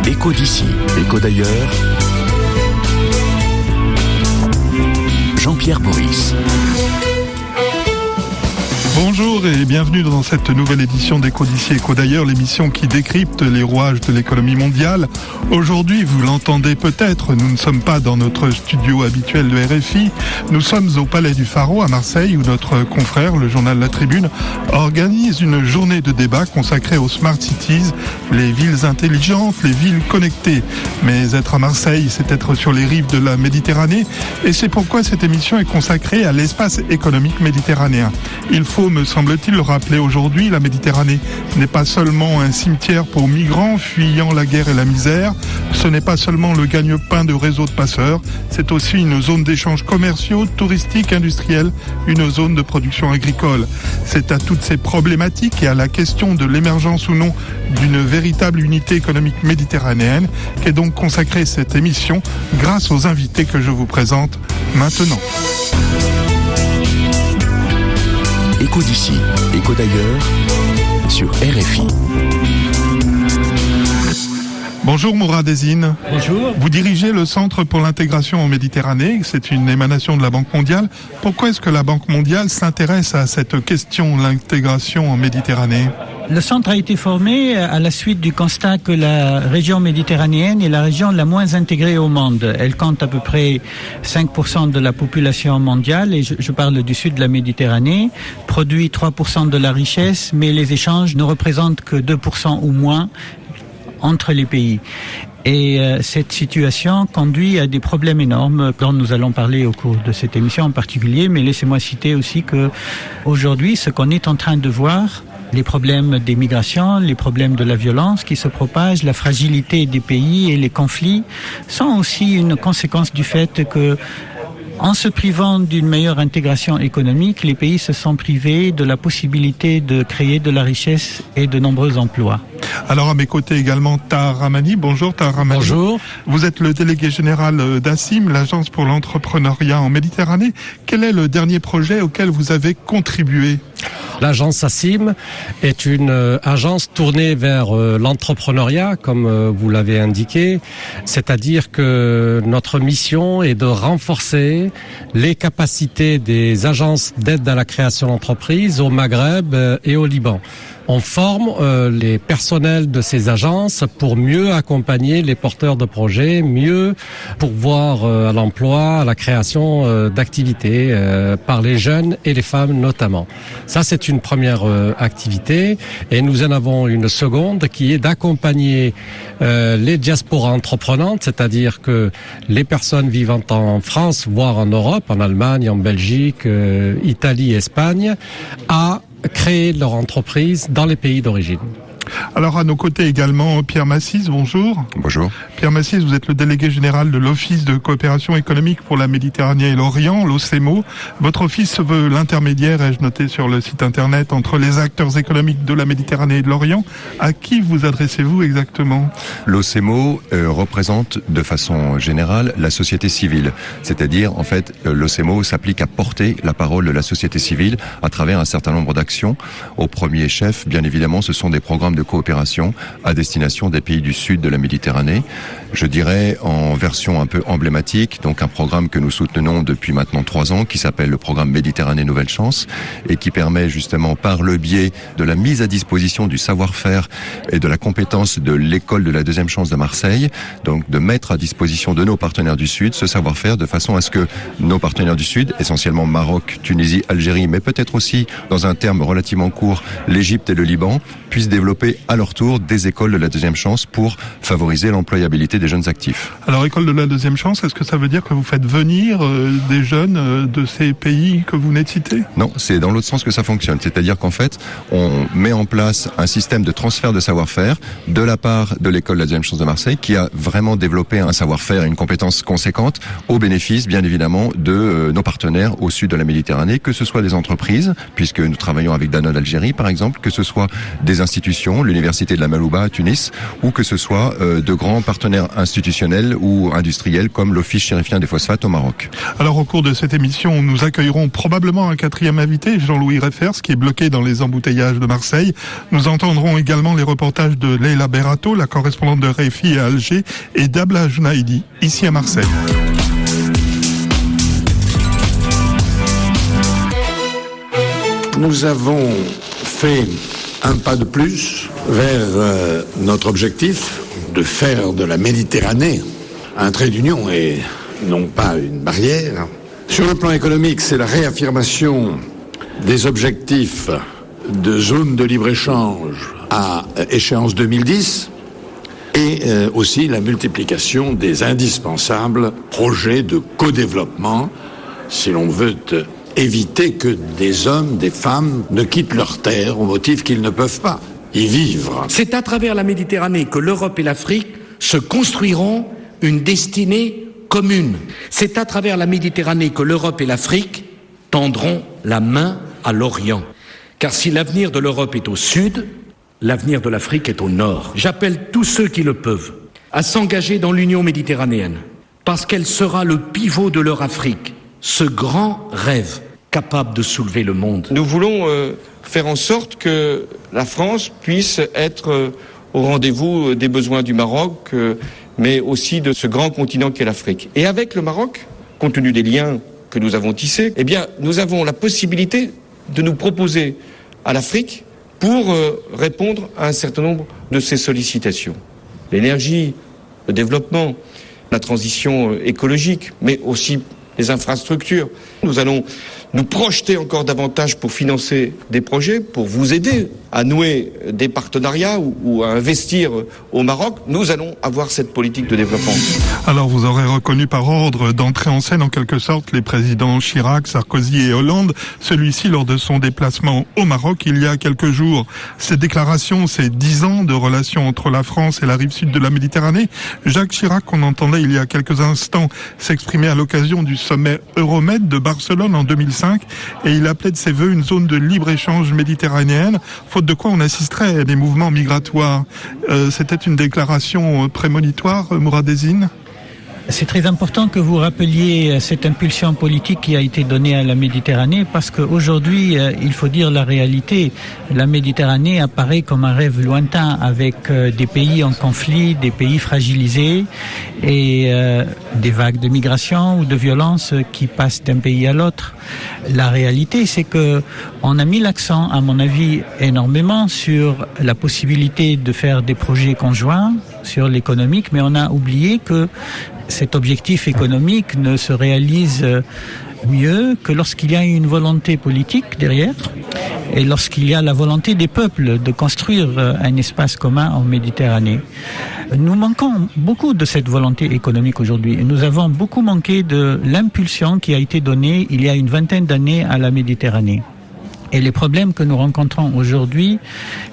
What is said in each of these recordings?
Écho d'ici, écho d'ailleurs. Jean-Pierre Boris. Bonjour et bienvenue dans cette nouvelle édition d'Écho d'ici, écho d'ailleurs, l'émission qui décrypte les rouages de l'économie mondiale. Aujourd'hui, vous l'entendez peut-être, nous ne sommes pas dans notre studio habituel de RFI, nous sommes au Palais du Pharo à Marseille où notre confrère, le journal La Tribune, organise une journée de débat consacrée aux Smart Cities, les villes intelligentes, les villes connectées. Mais être à Marseille, c'est être sur les rives de la Méditerranée et c'est pourquoi cette émission est consacrée à l'espace économique méditerranéen. Il faut, me semble-t-il, le rappeler aujourd'hui, la Méditerranée n'est pas seulement un cimetière pour migrants fuyant la guerre et la misère, ce n'est pas seulement le gagne-pain de réseaux de passeurs, c'est aussi une zone d'échanges commerciaux, touristiques, industriels, une zone de production agricole. C'est à toutes ces problématiques et à la question de l'émergence ou non d'une véritable unité économique méditerranéenne qu'est donc consacrée cette émission grâce aux invités que je vous présente maintenant. Écho d'ici, écho d'ailleurs, sur RFI. Bonjour Mourad Ezzine. Bonjour. Vous dirigez le Centre pour l'intégration en Méditerranée, c'est une émanation de la Banque mondiale. Pourquoi est-ce que la Banque mondiale s'intéresse à cette question, l'intégration en Méditerranée ? Le centre a été formé à la suite du constat que la région méditerranéenne est la région la moins intégrée au monde. Elle compte à peu près 5% de la population mondiale, et je parle du sud de la Méditerranée, produit 3% de la richesse, mais les échanges ne représentent que 2% ou moins entre les pays. Et cette situation conduit à des problèmes énormes dont nous allons parler au cours de cette émission en particulier, mais laissez-moi citer aussi que aujourd'hui, ce qu'on est en train de voir, les problèmes des migrations, les problèmes de la violence qui se propagent, la fragilité des pays et les conflits sont aussi une conséquence du fait que, en se privant d'une meilleure intégration économique, les pays se sont privés de la possibilité de créer de la richesse et de nombreux emplois. Alors à mes côtés également Tahar Rahmani. Bonjour Tahar Rahmani. Bonjour. Vous êtes le délégué général d'ACIM, l'Agence pour l'entrepreneuriat en Méditerranée. Quel est le dernier projet auquel vous avez contribué ? L'agence ACIM est une agence tournée vers l'entrepreneuriat, comme vous l'avez indiqué. C'est-à-dire que notre mission est de renforcer les capacités des agences d'aide à la création d'entreprises au Maghreb et au Liban. On forme les personnels de ces agences pour mieux accompagner les porteurs de projets, mieux pourvoir à l'emploi, à la création d'activités par les jeunes et les femmes notamment. Ça, c'est une première activité. Et nous en avons une seconde qui est d'accompagner les diasporas entreprenantes, c'est-à-dire que les personnes vivant en France, voire en Europe, en Allemagne, en Belgique, Italie, Espagne, à créer leur entreprise dans les pays d'origine. Alors à nos côtés également Pierre Massis, bonjour. Bonjour. Pierre Massis, vous êtes le délégué général de l'Office de coopération économique pour la Méditerranée et l'Orient, l'OCEMO. Votre office se veut l'intermédiaire, ai-je noté sur le site internet, entre les acteurs économiques de la Méditerranée et de l'Orient. À qui vous adressez-vous exactement ? L'OCEMO représente de façon générale la société civile. C'est-à-dire, en fait, l'OCEMO s'applique à porter la parole de la société civile à travers un certain nombre d'actions. Au premier chef, bien évidemment, ce sont des programmes de coopération à destination des pays du sud de la Méditerranée. Je dirais en version un peu emblématique, donc un programme que nous soutenons depuis maintenant 3 ans qui s'appelle le programme Méditerranée Nouvelle Chance et qui permet justement par le biais de la mise à disposition du savoir-faire et de la compétence de l'école de la deuxième chance de Marseille, donc de mettre à disposition de nos partenaires du sud ce savoir-faire de façon à ce que nos partenaires du sud, essentiellement Maroc, Tunisie, Algérie, mais peut-être aussi dans un terme relativement court, l'Égypte et le Liban, puissent développer à leur tour des écoles de la deuxième chance pour favoriser l'employabilité des jeunes actifs. Alors, école de la deuxième chance, est-ce que ça veut dire que vous faites venir des jeunes de ces pays que vous venez de citer ? Non, c'est dans l'autre sens que ça fonctionne. C'est-à-dire qu'en fait, on met en place un système de transfert de savoir-faire de la part de l'école de la deuxième chance de Marseille qui a vraiment développé un savoir-faire et une compétence conséquente au bénéfice, bien évidemment, de nos partenaires au sud de la Méditerranée, que ce soit des entreprises, puisque nous travaillons avec Danone Algérie, par exemple, que ce soit des institutions, institutions, l'université de la Malouba à Tunis, ou que ce soit de grands partenaires institutionnels ou industriels comme l'Office chérifien des phosphates au Maroc. Alors au cours de cette émission, nous accueillerons probablement un quatrième invité, Jean-Louis Reffers, qui est bloqué dans les embouteillages de Marseille. Nous entendrons également les reportages de Leila Berato, la correspondante de RFI à Alger, et d'Abla Jounaidi, ici à Marseille. Nous avons fait un pas de plus vers notre objectif de faire de la Méditerranée un trait d'union et non pas une barrière. Sur le plan économique, c'est la réaffirmation des objectifs de zone de libre-échange à échéance 2010 et aussi la multiplication des indispensables projets de co-développement si l'on veut éviter que des hommes, des femmes ne quittent leur terre au motif qu'ils ne peuvent pas y vivre. C'est à travers la Méditerranée que l'Europe et l'Afrique se construiront une destinée commune. C'est à travers la Méditerranée que l'Europe et l'Afrique tendront la main à l'Orient. Car si l'avenir de l'Europe est au sud, l'avenir de l'Afrique est au nord. J'appelle tous ceux qui le peuvent à s'engager dans l'Union méditerranéenne, parce qu'elle sera le pivot de leur Afrique, ce grand rêve capable de soulever le monde. Nous voulons faire en sorte que la France puisse être au rendez-vous des besoins du Maroc, mais aussi de ce grand continent qu'est l'Afrique. Et avec le Maroc, compte tenu des liens que nous avons tissés, eh bien, nous avons la possibilité de nous proposer à l'Afrique pour répondre à un certain nombre de ces sollicitations. L'énergie, le développement, la transition écologique, mais aussi les infrastructures. Nous allons nous projeter encore davantage pour financer des projets, pour vous aider à nouer des partenariats ou à investir au Maroc. Nous allons avoir cette politique de développement. Alors vous aurez reconnu par ordre d'entrer en scène en quelque sorte les présidents Chirac, Sarkozy et Hollande, celui-ci lors de son déplacement au Maroc il y a quelques jours. Ces déclarations, ces 10 ans de relations entre la France et la rive sud de la Méditerranée, Jacques Chirac, qu'on entendait il y a quelques instants s'exprimer à l'occasion du sommet Euromed de Barcelone en 2005, et il appelait de ses voeux une zone de libre-échange méditerranéenne, faute de quoi on assisterait à des mouvements migratoires. C'était une déclaration prémonitoire, Mouradezine ? C'est très important que vous rappeliez cette impulsion politique qui a été donnée à la Méditerranée, parce qu'aujourd'hui, il faut dire la réalité. La Méditerranée apparaît comme un rêve lointain, avec des pays en conflit, des pays fragilisés et des vagues de migration ou de violence qui passent d'un pays à l'autre. La réalité, c'est que on a mis l'accent, à mon avis, énormément sur la possibilité de faire des projets conjoints, sur l'économique, mais on a oublié que cet objectif économique ne se réalise mieux que lorsqu'il y a une volonté politique derrière et lorsqu'il y a la volonté des peuples de construire un espace commun en Méditerranée. Nous manquons beaucoup de cette volonté économique aujourd'hui. Nous avons beaucoup manqué de l'impulsion qui a été donnée il y a une vingtaine d'années à la Méditerranée. Et les problèmes que nous rencontrons aujourd'hui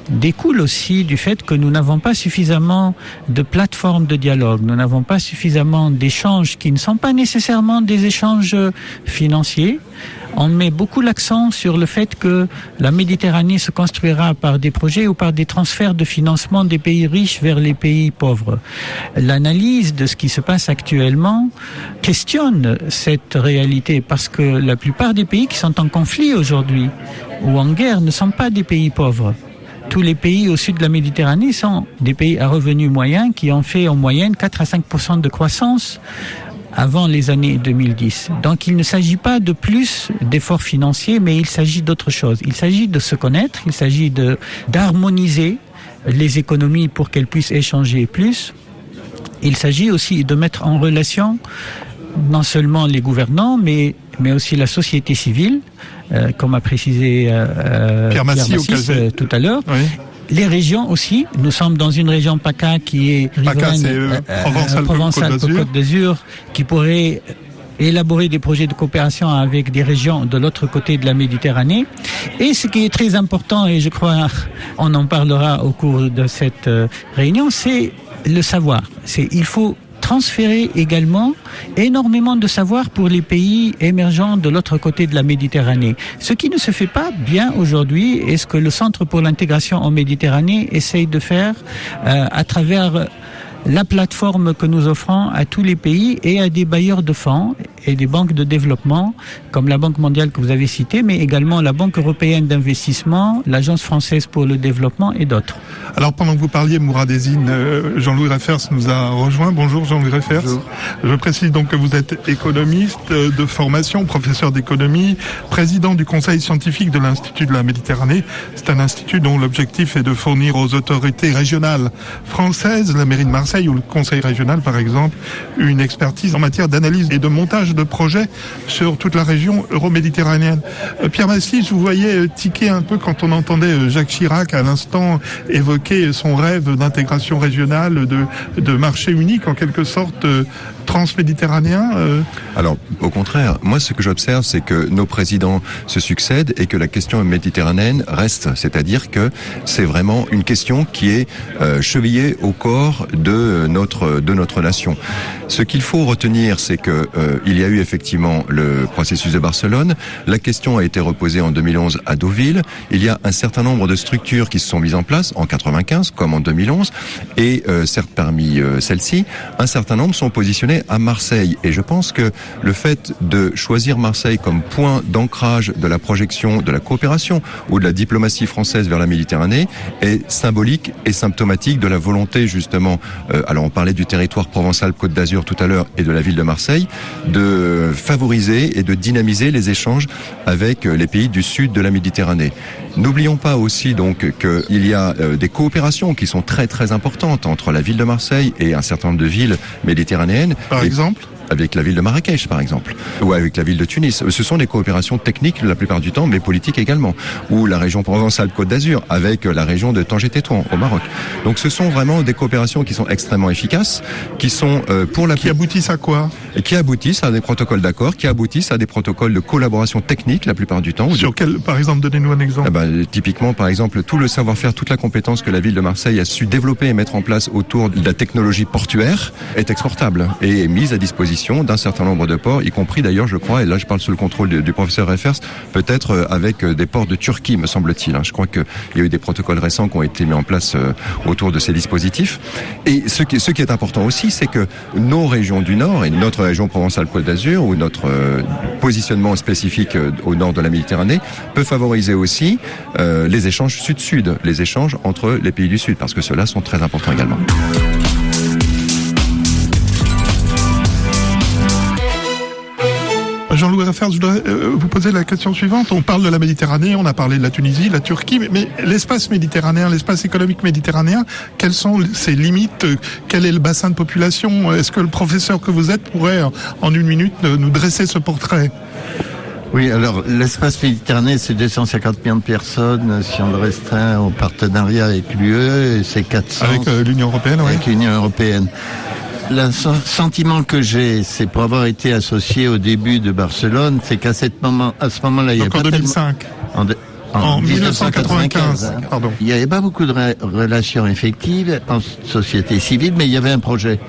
découlent aussi du fait que nous n'avons pas suffisamment de plateformes de dialogue, nous n'avons pas suffisamment d'échanges qui ne sont pas nécessairement des échanges financiers. On met beaucoup l'accent sur le fait que la Méditerranée se construira par des projets ou par des transferts de financement des pays riches vers les pays pauvres. L'analyse de ce qui se passe actuellement questionne cette réalité, parce que la plupart des pays qui sont en conflit aujourd'hui ou en guerre ne sont pas des pays pauvres. Tous les pays au sud de la Méditerranée sont des pays à revenus moyens qui ont fait en moyenne 4 à 5% de croissance avant les années 2010. Donc il ne s'agit pas de plus d'efforts financiers, mais il s'agit d'autre chose. Il s'agit de se connaître, il s'agit d'harmoniser les économies pour qu'elles puissent échanger plus. Il s'agit aussi de mettre en relation non seulement les gouvernants, mais aussi la société civile, comme a précisé Pierre Massis tout à l'heure. Oui. Les régions aussi. Nous sommes dans une région PACA qui est riveraine Provence-Alpes-Côte d'Azur, qui pourrait élaborer des projets de coopération avec des régions de l'autre côté de la Méditerranée. Et ce qui est très important, et je crois on en parlera au cours de cette réunion, c'est le savoir. Il faut transférer également énormément de savoir pour les pays émergents de l'autre côté de la Méditerranée. Ce qui ne se fait pas bien aujourd'hui et ce que le Centre pour l'intégration en Méditerranée essaye de faire à travers la plateforme que nous offrons à tous les pays et à des bailleurs de fonds et des banques de développement comme la Banque mondiale que vous avez citée, mais également la Banque européenne d'investissement, l'Agence française pour le développement et d'autres. Alors pendant que vous parliez, Mourad Ezzine, Jean-Louis Reiffers nous a rejoint. Bonjour Jean-Louis Reiffers. Bonjour. Je précise donc que vous êtes économiste de formation, professeur d'économie, président du conseil scientifique de l'Institut de la Méditerranée. C'est un institut dont l'objectif est de fournir aux autorités régionales françaises, la mairie de Marseille ou le conseil régional par exemple, une expertise en matière d'analyse et de montage de projets sur toute la région euroméditerranéenne. Pierre Massy, je vous voyais tiquer un peu quand on entendait Jacques Chirac à l'instant évoquer son rêve d'intégration régionale, de marché unique en quelque sorte transméditerranéen. Alors, au contraire, moi ce que j'observe, c'est que nos présidents se succèdent et que la question méditerranéenne reste. C'est-à-dire que c'est vraiment une question qui est chevillée au corps de notre nation. Ce qu'il faut retenir, c'est que il y a eu effectivement le processus de Barcelone. La question a été reposée en 2011 à Deauville. Il y a un certain nombre de structures qui se sont mises en place en 95 comme en 2011. Et certes, parmi celles-ci, un certain nombre sont positionnées à Marseille. Et je pense que le fait de choisir Marseille comme point d'ancrage de la projection de la coopération ou de la diplomatie française vers la Méditerranée est symbolique et symptomatique de la volonté justement, alors on parlait du territoire Provence-Alpes-Côte d'Azur tout à l'heure et de la ville de Marseille, de favoriser et de dynamiser les échanges avec les pays du sud de la Méditerranée. N'oublions pas aussi donc qu'il y a des coopérations qui sont très très importantes entre la ville de Marseille et un certain nombre de villes méditerranéennes. Par exemple ? Avec la ville de Marrakech, par exemple, ou avec la ville de Tunis. Ce sont des coopérations techniques la plupart du temps, mais politiques également. Ou la région Provence-Alpes-Côte d'Azur, avec la région de Tanger-Tétouan, au Maroc. Donc ce sont vraiment des coopérations qui sont extrêmement efficaces, qui sont Qui aboutissent à quoi ? Qui aboutissent à des protocoles d'accord, qui aboutissent à des protocoles de collaboration technique la plupart du temps. Sur quel, par exemple, donnez-nous un exemple. Typiquement, par exemple, tout le savoir-faire, toute la compétence que la ville de Marseille a su développer et mettre en place autour de la technologie portuaire est exportable et est mise à disposition d'un certain nombre de ports, y compris d'ailleurs, je crois, et là je parle sous le contrôle du professeur Reiffers, peut-être avec des ports de Turquie, me semble-t-il. Je crois qu'il y a eu des protocoles récents qui ont été mis en place autour de ces dispositifs. Et ce qui est important aussi, c'est que nos régions du Nord, et notre région Provence-Alpes-Côte d'Azur, ou notre positionnement spécifique au nord de la Méditerranée, peut favoriser aussi les échanges sud-sud, les échanges entre les pays du Sud, parce que ceux-là sont très importants également. Jean-Louis Reiffers, je voudrais vous poser la question suivante. On parle de la Méditerranée, on a parlé de la Tunisie, de la Turquie, mais l'espace méditerranéen, l'espace économique méditerranéen, quelles sont ses limites ? Quel est le bassin de population ? Est-ce que le professeur que vous êtes pourrait, en une minute, nous dresser ce portrait ? Oui, alors l'espace méditerranéen, c'est 250 millions de personnes. Si on le restreint au partenariat avec l'UE, c'est 400. Avec l'Union européenne, oui. Avec l'Union européenne. Le sentiment que j'ai, c'est pour avoir été associé au début de Barcelone, c'est qu'à ce moment-là, il y a pas 2005. En 1995, pardon. Il n'y avait pas beaucoup de relations effectives en société civile, mais il y avait un projet.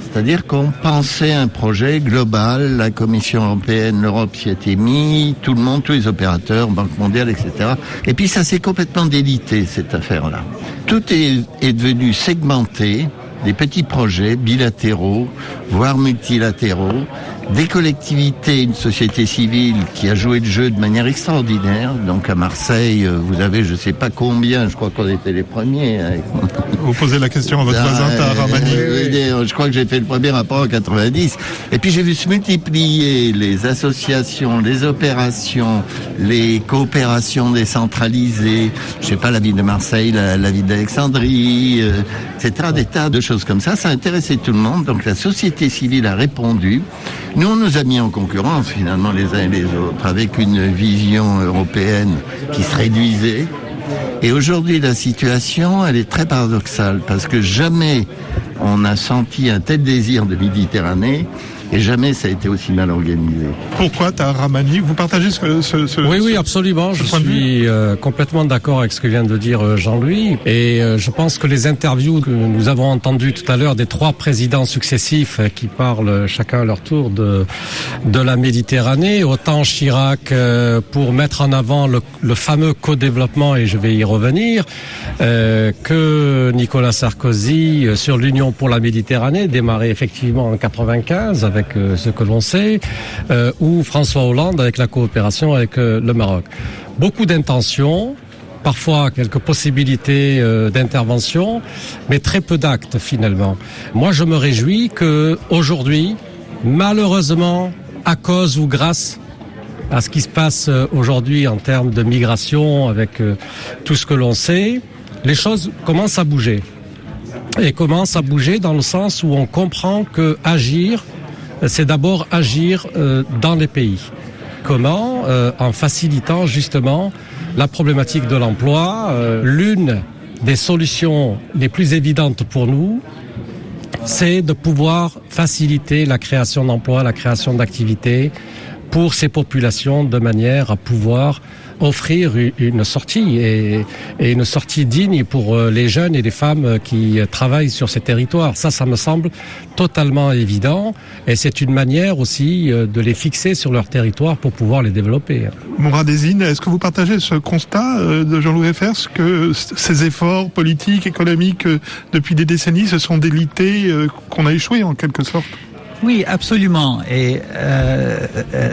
C'est-à-dire qu'on pensait un projet global, la Commission européenne, l'Europe s'y était mis, tout le monde, tous les opérateurs, Banque mondiale, etc. Et puis ça s'est complètement délité, cette affaire-là. Tout est devenu segmenté, des petits projets bilatéraux, voire multilatéraux, des collectivités, une société civile qui a joué le jeu de manière extraordinaire. Donc à Marseille, vous avez je sais pas combien, je crois qu'on était les premiers. Vous posez la question à votre voisin Taharamani. Je crois que j'ai fait le premier rapport en 90. Et puis j'ai vu se multiplier les associations, les opérations, les coopérations décentralisées. Je sais pas, la ville de Marseille, la ville d'Alexandrie, etc. Des tas de choses comme ça. Ça a intéressé tout le monde. Donc la société civile a répondu. Nous, on nous a mis en concurrence, finalement, les uns et les autres, avec une vision européenne qui se réduisait. Et aujourd'hui, la situation, elle est très paradoxale, parce que jamais on a senti un tel désir de Méditerranée, Et jamais ça a été aussi mal organisé. Pourquoi Tahar Rahmani? Vous partagez Oui, absolument. Je suis complètement d'accord avec ce que vient de dire Jean-Louis. Et je pense que les interviews que nous avons entendues tout à l'heure des 3 présidents successifs qui parlent chacun à leur tour de la Méditerranée, autant Chirac pour mettre en avant le fameux co-développement, et je vais y revenir, que Nicolas Sarkozy sur l'Union pour la Méditerranée, démarré effectivement en 95 avec ce que l'on sait, ou François Hollande avec la coopération avec le Maroc. Beaucoup d'intentions, parfois quelques possibilités d'intervention, mais très peu d'actes finalement. Moi, je me réjouis que aujourd'hui, malheureusement, à cause ou grâce à ce qui se passe aujourd'hui en termes de migration, avec tout ce que l'on sait, les choses commencent à bouger. Et commencent à bouger dans le sens où on comprend que agir, c'est d'abord agir dans les pays. Comment? En facilitant justement la problématique de l'emploi. L'une des solutions les plus évidentes pour nous, c'est de pouvoir faciliter la création d'emplois, la création d'activités pour ces populations de manière à pouvoir offrir une sortie et une sortie digne pour les jeunes et les femmes qui travaillent sur ces territoires. Ça me semble totalement évident et c'est une manière aussi de les fixer sur leur territoire pour pouvoir les développer. Mourad Ezzine, est-ce que vous partagez ce constat de Jean-Louis Effers que ces efforts politiques, économiques depuis des décennies se sont délités, qu'on a échoué en quelque sorte? Oui, absolument. Et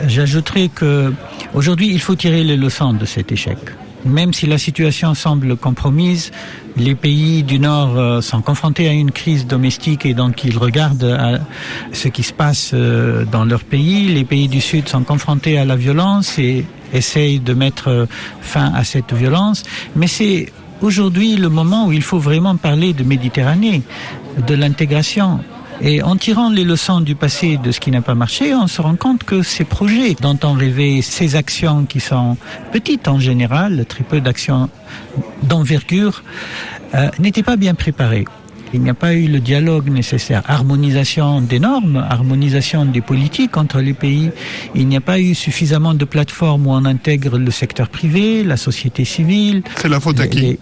j'ajouterai que aujourd'hui, il faut tirer les leçons de cet échec. Même si la situation semble compromise, les pays du Nord sont confrontés à une crise domestique et donc ils regardent à ce qui se passe dans leur pays. Les pays du Sud sont confrontés à la violence et essayent de mettre fin à cette violence. Mais c'est aujourd'hui le moment où il faut vraiment parler de Méditerranée, de l'intégration. Et en tirant les leçons du passé de ce qui n'a pas marché, on se rend compte que ces projets dont on rêvait, ces actions qui sont petites en général, très peu d'actions d'envergure, n'étaient pas bien préparées. Il n'y a pas eu le dialogue nécessaire, harmonisation des normes, harmonisation des politiques entre les pays. Il n'y a pas eu suffisamment de plateformes où on intègre le secteur privé, la société civile. C'est la faute à qui ?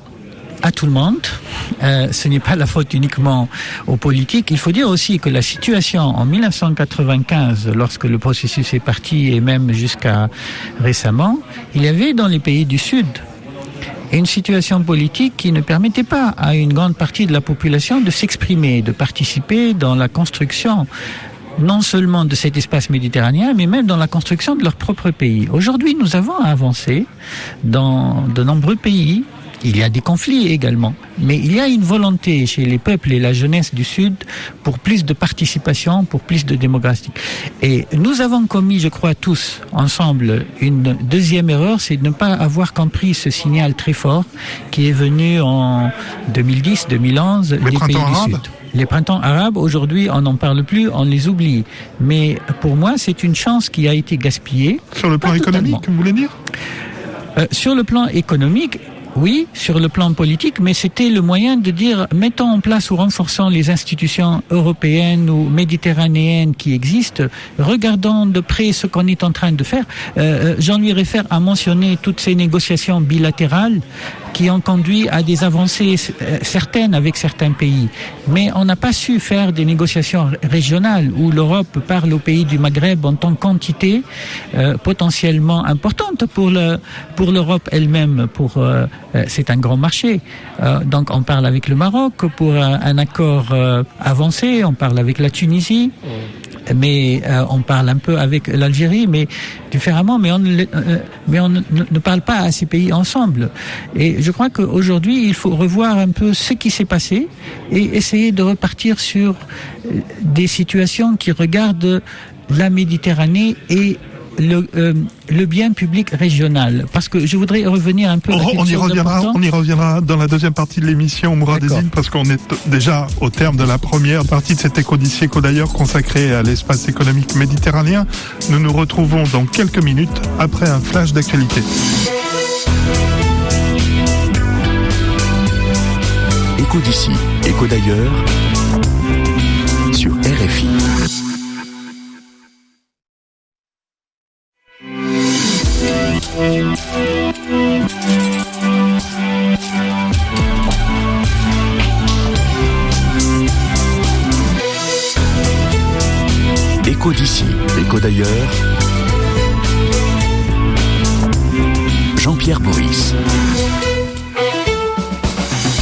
À tout le monde. Ce n'est pas la faute uniquement aux politiques. Il faut dire aussi que la situation en 1995, lorsque le processus est parti et même jusqu'à récemment, il y avait dans les pays du Sud une situation politique qui ne permettait pas à une grande partie de la population de s'exprimer, de participer dans la construction non seulement de cet espace méditerranéen, mais même dans la construction de leur propre pays. Aujourd'hui, nous avons avancé dans de nombreux pays. Il y a des conflits également, mais il y a une volonté chez les peuples et la jeunesse du Sud pour plus de participation, pour plus de démocratie. Et nous avons commis, je crois tous, ensemble, une deuxième erreur, c'est de ne pas avoir compris ce signal très fort qui est venu en 2010-2011 des pays du Sud. Les printemps arabes, aujourd'hui, on n'en parle plus, on les oublie. Mais pour moi, c'est une chance qui a été gaspillée. Sur le plan économique, vous voulez dire ? Sur le plan économique, oui, sur le plan politique, mais c'était le moyen de dire mettons en place ou renforçons les institutions européennes ou méditerranéennes qui existent, regardons de près ce qu'on est en train de faire. Jean-Louis Effers a mentionné toutes ces négociations bilatérales qui ont conduit à des avancées certaines avec certains pays. Mais on n'a pas su faire des négociations régionales où l'Europe parle aux pays du Maghreb en tant qu'entité potentiellement importante pour l'Europe elle-même. C'est un grand marché. Donc on parle avec le Maroc pour un accord avancé, on parle avec la Tunisie. Mais on parle un peu avec l'Algérie, mais différemment, mais on ne parle pas à ces pays ensemble. Et je crois qu'aujourd'hui, il faut revoir un peu ce qui s'est passé et essayer de repartir sur des situations qui regardent la Méditerranée et le bien public régional, parce que je voudrais revenir un peu à on y reviendra dans la deuxième partie de l'émission, Mourad Ezzine, parce qu'on est déjà au terme de la première partie de cet Éco-d'ici, Éco-d'ailleurs consacré à l'espace économique méditerranéen. Nous nous retrouvons dans quelques minutes après un flash d'actualité. Éco-d'ici, Éco-d'ailleurs sur RFI. Écho d'ici, écho d'ailleurs. Jean-Pierre Boris.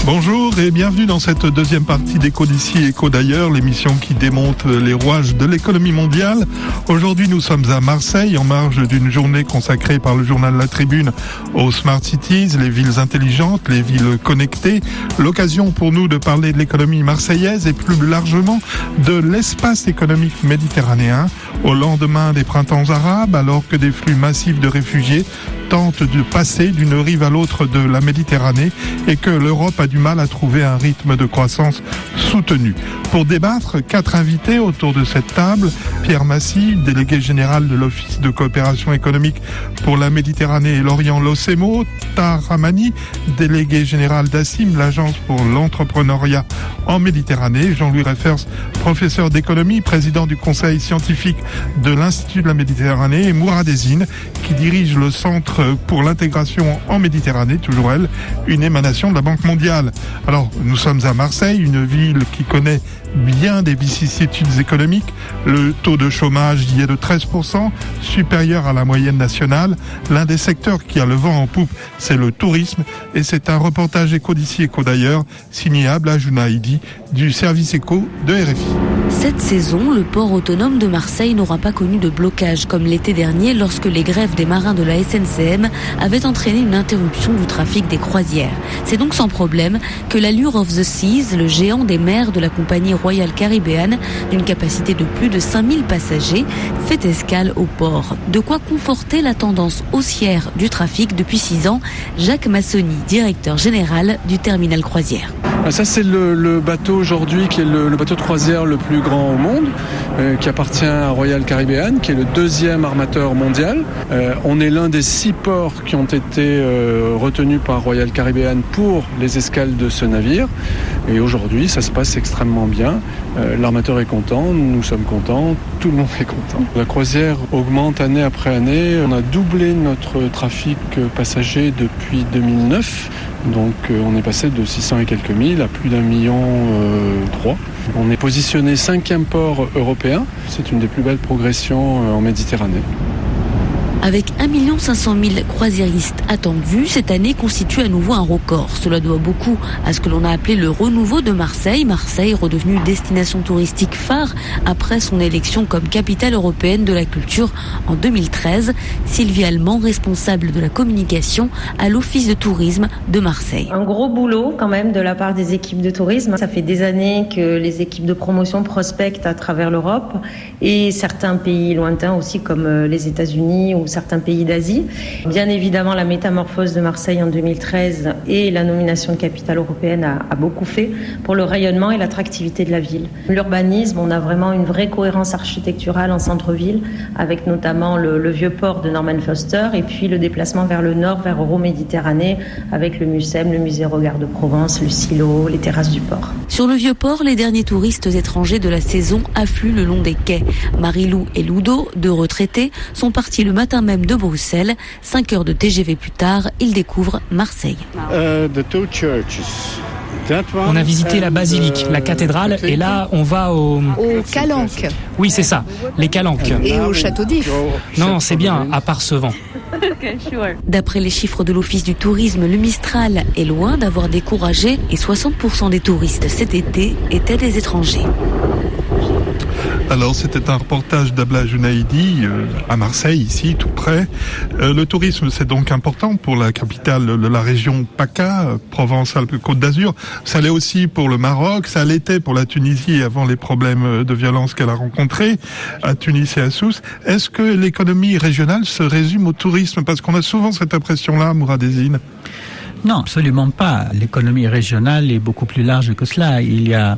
Bonjour et bienvenue dans cette deuxième partie d'Écho d'ici, Écho d'ailleurs, l'émission qui démonte les rouages de l'économie mondiale. Aujourd'hui, nous sommes à Marseille, en marge d'une journée consacrée par le journal La Tribune aux Smart Cities, les villes intelligentes, les villes connectées. L'occasion pour nous de parler de l'économie marseillaise et plus largement de l'espace économique méditerranéen au lendemain des printemps arabes, alors que des flux massifs de réfugiés tentent de passer d'une rive à l'autre de la Méditerranée et que l'Europe a du mal à trouver un rythme de croissance soutenu. Pour débattre, 4 invités autour de cette table. Pierre Massy, délégué général de l'Office de coopération économique pour la Méditerranée et l'Orient, l'OCEMO. Tahar Rahmani, délégué général d'ACIM, l'Agence pour l'entrepreneuriat en Méditerranée. Jean-Louis Reffers, professeur d'économie, président du conseil scientifique de l'Institut de la Méditerranée. Et Mourad Ezzine, qui dirige le Centre pour l'intégration en Méditerranée, toujours elle, une émanation de la Banque mondiale. Alors, nous sommes à Marseille, une ville qui connaît bien des vicissitudes économiques. Le taux de chômage y est de 13%, supérieur à la moyenne nationale. L'un des secteurs qui a le vent en poupe, c'est le tourisme. Et c'est un reportage Écho d'ici, Écho d'ailleurs, signé Abla Jounaïdi du service Écho de RFI. Cette saison, le port autonome de Marseille n'aura pas connu de blocage comme l'été dernier lorsque les grèves des marins de la SNCM avaient entraîné une interruption du trafic des croisières. C'est donc sans problème que l'Allure of the Seas, le géant des mers de la compagnie Royal Caribbean, d'une capacité de plus de 5000 passagers, fait escale au port. De quoi conforter la tendance haussière du trafic depuis 6 ans. Jacques Massoni, directeur général du terminal croisière. Ça, c'est le bateau aujourd'hui qui est le bateau de croisière le plus grand au monde, qui appartient à Royal Caribbean, qui est le 2e armateur mondial. On est l'un des 6 ports qui ont été retenus par Royal Caribbean pour les escales de ce navire. Et aujourd'hui, ça se passe extrêmement bien. L'armateur est content, nous sommes contents, tout le monde est content. La croisière augmente année après année. On a doublé notre trafic passager depuis 2009. Donc on est passé de 600 et quelques mille à plus d'1,3 million. On est positionné 5e port européen. C'est une des plus belles progressions en Méditerranée. Avec 1 500 000 croisiéristes attendus, cette année constitue à nouveau un record. Cela doit beaucoup à ce que l'on a appelé le renouveau de Marseille. Marseille redevenue destination touristique phare après son élection comme capitale européenne de la culture en 2013. Sylvie Allemand, responsable de la communication à l'Office de tourisme de Marseille. Un gros boulot quand même de la part des équipes de tourisme. Ça fait des années que les équipes de promotion prospectent à travers l'Europe et certains pays lointains aussi comme les États-Unis ou certains pays d'Asie. Bien évidemment, la métamorphose de Marseille en 2013 et la nomination de capitale européenne a beaucoup fait pour le rayonnement et l'attractivité de la ville. L'urbanisme, on a vraiment une vraie cohérence architecturale en centre-ville, avec notamment le vieux port de Norman Foster et puis le déplacement vers le nord, vers Euroméditerranée, avec le MUSEM, le musée Regard de Provence, le silo, les terrasses du port. Sur le vieux port, les derniers touristes étrangers de la saison affluent le long des quais. Marie-Lou et Ludo, 2 retraités, sont partis le matin même de Bruxelles. 5 heures de TGV plus tard, ils découvrent Marseille. On a visité la basilique, la cathédrale, et là, on va au Calanques. Oui, c'est ça, les Calanques. Et au château d'If. Non, c'est bien, à part ce vent. D'après les chiffres de l'Office du tourisme, le Mistral est loin d'avoir découragé et 60% des touristes cet été étaient des étrangers. Alors, c'était un reportage d'Abla Jounaïdi à Marseille, ici, tout près. Le tourisme, c'est donc important pour la capitale de la région PACA, Provence-Alpes-Côte d'Azur. Ça l'est aussi pour le Maroc, ça l'était pour la Tunisie avant les problèmes de violence qu'elle a rencontrés à Tunis et à Sousse. Est-ce que l'économie régionale se résume au tourisme? Parce qu'on a souvent cette impression-là, Mourad Ezzine. Non, absolument pas. L'économie régionale est beaucoup plus large que cela. Il y a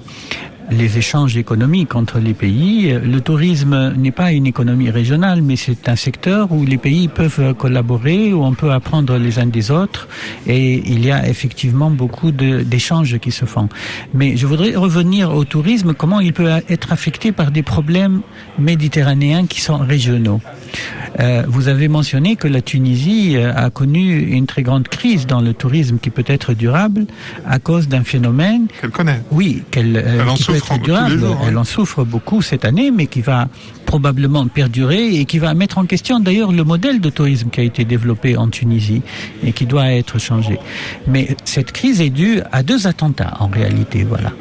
les échanges économiques entre les pays. Le tourisme n'est pas une économie régionale, mais c'est un secteur où les pays peuvent collaborer, où on peut apprendre les uns des autres, et il y a effectivement beaucoup d'échanges qui se font. Mais je voudrais revenir au tourisme, comment il peut être affecté par des problèmes méditerranéens qui sont régionaux. Vous avez mentionné que la Tunisie a connu une très grande crise dans le tourisme qui peut être durable à cause d'un phénomène qu'elle connaît. Oui, qui peut être durable. Elle en souffre beaucoup cette année, mais qui va probablement perdurer et qui va mettre en question d'ailleurs le modèle de tourisme qui a été développé en Tunisie et qui doit être changé. Mais cette crise est due à 2 attentats en réalité, voilà.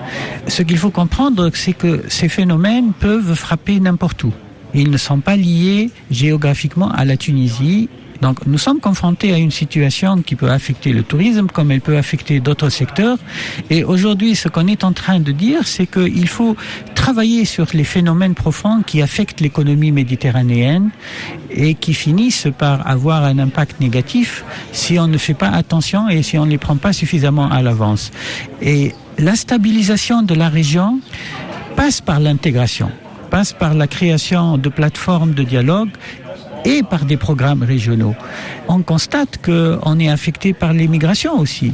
Ce qu'il faut comprendre, c'est que ces phénomènes peuvent frapper n'importe où. Ils ne sont pas liés géographiquement à la Tunisie. Donc nous sommes confrontés à une situation qui peut affecter le tourisme comme elle peut affecter d'autres secteurs. Et aujourd'hui, ce qu'on est en train de dire, c'est qu'il faut travailler sur les phénomènes profonds qui affectent l'économie méditerranéenne et qui finissent par avoir un impact négatif si on ne fait pas attention et si on ne les prend pas suffisamment à l'avance. Et la stabilisation de la région passe par l'intégration, passe par la création de plateformes de dialogue et par des programmes régionaux. On constate qu'on est affecté par les migrations aussi.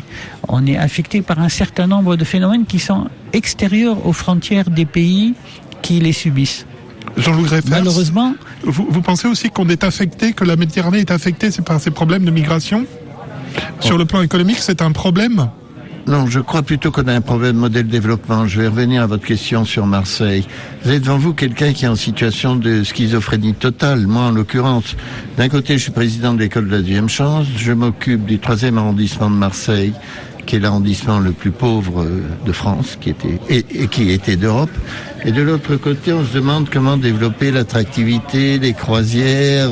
On est affecté par un certain nombre de phénomènes qui sont extérieurs aux frontières des pays qui les subissent. Jean-Louis Greffers, malheureusement, vous pensez aussi qu'on est affecté, que la Méditerranée est affectée par ces problèmes de migration ? Sur le plan économique, c'est un problème ? Non, je crois plutôt qu'on a un problème de modèle de développement. Je vais revenir à votre question sur Marseille. Vous avez devant vous quelqu'un qui est en situation de schizophrénie totale. Moi, en l'occurrence, d'un côté, je suis président de l'école de la deuxième chance. Je m'occupe du 3e arrondissement de Marseille, qui est l'arrondissement le plus pauvre de France, qui était d'Europe. Et de l'autre côté, on se demande comment développer l'attractivité, les croisières,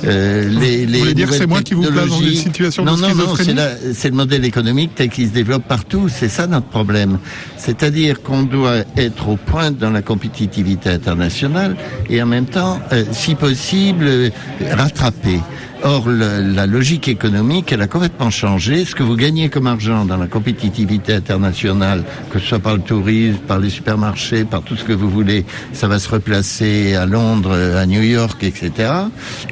les vous voulez dire que c'est moi qui vous place dans une situation de schizophrénie ? Non, c'est le modèle économique tel qu'il se développe partout. C'est ça notre problème. C'est-à-dire qu'on doit être au point dans la compétitivité internationale et en même temps, si possible, rattraper. Or, la logique économique, elle a complètement changé. Ce que vous gagnez comme argent dans la compétitivité internationale, que ce soit par le tourisme, par les supermarchés, par tout ce que vous voulez, ça va se replacer à Londres, à New York, etc.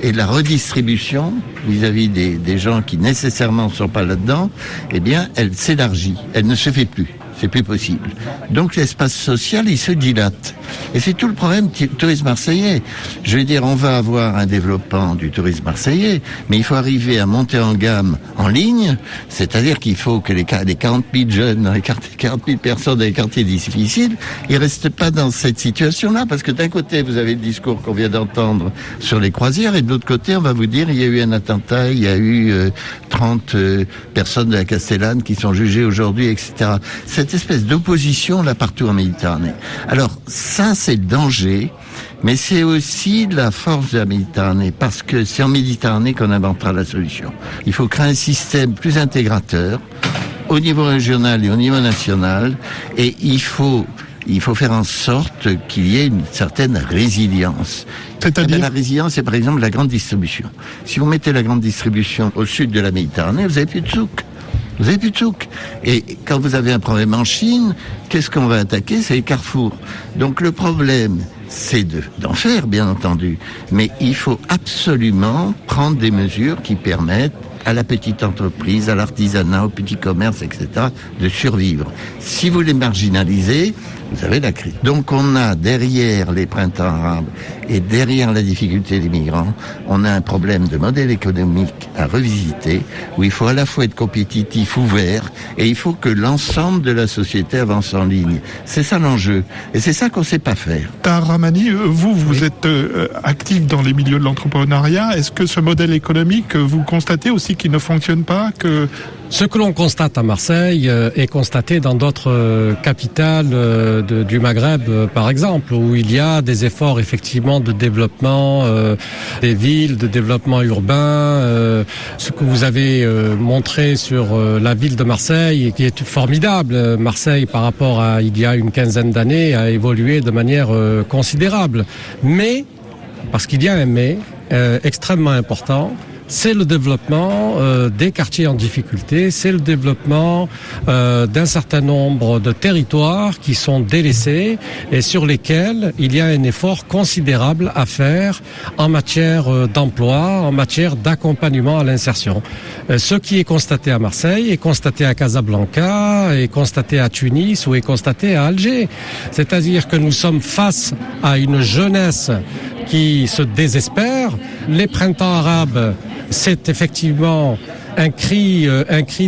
Et la redistribution vis-à-vis des gens qui nécessairement ne sont pas là-dedans, eh bien, elle s'élargit. Elle ne se fait plus. C'est plus possible. Donc l'espace social, il se dilate. Et c'est tout le problème du tourisme marseillais. Je veux dire, on va avoir un développement du tourisme marseillais, mais il faut arriver à monter en gamme en ligne, c'est-à-dire qu'il faut que les 40 000 jeunes, les 40 000 personnes dans les quartiers difficiles, ils restent pas dans cette situation-là, parce que d'un côté, vous avez le discours qu'on vient d'entendre sur les croisières, et de l'autre côté, on va vous dire, il y a eu un attentat, il y a eu 30 personnes de la Castellane qui sont jugées aujourd'hui, etc. Cette espèce d'opposition là partout en Méditerranée. Alors ça c'est le danger, mais c'est aussi la force de la Méditerranée, parce que c'est en Méditerranée qu'on inventera la solution. Il faut créer un système plus intégrateur au niveau régional et au niveau national, et il faut faire en sorte qu'il y ait une certaine résilience. C'est-à-dire la résilience, c'est par exemple la grande distribution. Si vous mettez la grande distribution au sud de la Méditerranée, vous n'avez plus de souk. Vous n'avez plus de souk. Et quand vous avez un problème en Chine, qu'est-ce qu'on va attaquer ? C'est les carrefours. Donc le problème, c'est d'en faire, bien entendu. Mais il faut absolument prendre des mesures qui permettent à la petite entreprise, à l'artisanat, au petit commerce, etc., de survivre. Si vous les marginalisez, vous avez la crise. Donc on a derrière les printemps arabes et derrière la difficulté des migrants, on a un problème de modèle économique à revisiter, où il faut à la fois être compétitif, ouvert, et il faut que l'ensemble de la société avance en ligne. C'est ça l'enjeu. Et c'est ça qu'on ne sait pas faire. Tahar Rahmani, vous êtes actif dans les milieux de l'entrepreneuriat. Est-ce que ce modèle économique, vous constatez aussi qu'il ne fonctionne pas, que... Ce que l'on constate à Marseille est constaté dans d'autres capitales du Maghreb, par exemple, où il y a des efforts effectivement de développement des villes, de développement urbain. Ce que vous avez montré sur la ville de Marseille, qui est formidable. Marseille, par rapport à il y a une quinzaine d'années, a évolué de manière considérable. Mais, parce qu'il y a un mais extrêmement important, c'est le développement des quartiers en difficulté, c'est le développement d'un certain nombre de territoires qui sont délaissés et sur lesquels il y a un effort considérable à faire en matière d'emploi, en matière d'accompagnement à l'insertion. Ce qui est constaté à Marseille est constaté à Casablanca, est constaté à Tunis ou est constaté à Alger. C'est-à-dire que nous sommes face à une jeunesse qui se désespère. Les printemps arabes, c'est effectivement un cri